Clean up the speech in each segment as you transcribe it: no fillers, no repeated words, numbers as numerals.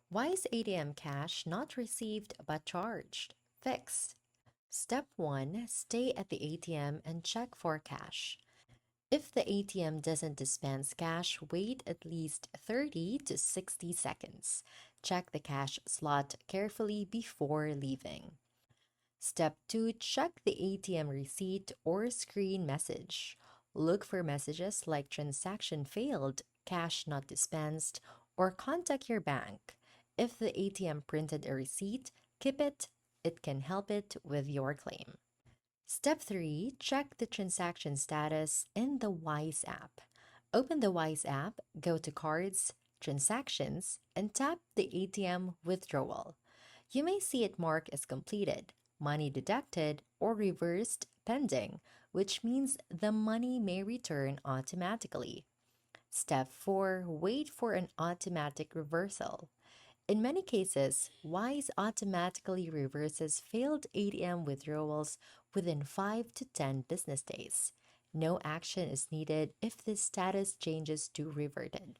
Why is ATM cash not received but charged? Fix. Step 1. Stay at the ATM and check for cash. If the ATM doesn't dispense cash, wait at least 30 to 60 seconds. Check the cash slot carefully before leaving. Step 2. Check the ATM receipt or screen message. Look for messages like transaction failed, cash not dispensed, or contact your bank. If the ATM printed a receipt, keep it. It can help it with your claim. Step 3. Check the transaction status in the Wise app. Open the Wise app, go to Cards, Transactions, and tap the ATM withdrawal. You may see it marked as completed, money deducted, or reversed pending, which means the money may return automatically. Step 4. Wait for an automatic reversal. In many cases, Wise automatically reverses failed ATM withdrawals within 5 to 10 business days. No action is needed if the status changes to reverted.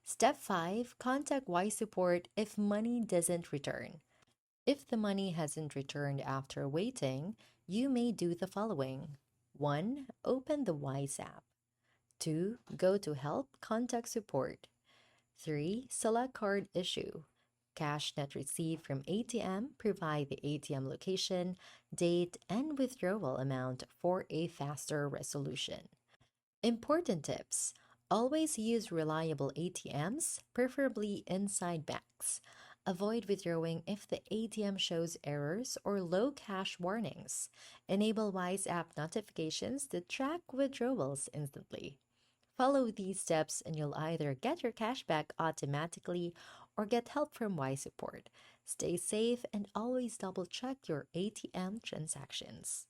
Step 5. Contact Wise support if money doesn't return. If the money hasn't returned after waiting, you may do the following: 1. Open the Wise app. 2. Go to Help, contact support. 3. Select card issue. Cash not received from ATM, provide the ATM location, date, and withdrawal amount for a faster resolution. Important tips: always use reliable ATMs, preferably inside banks. Avoid withdrawing if the ATM shows errors or low cash warnings. Enable Wise app notifications to track withdrawals instantly. Follow these steps and you'll either get your cash back automatically or get help from Wise support. Stay safe and always double check your ATM transactions.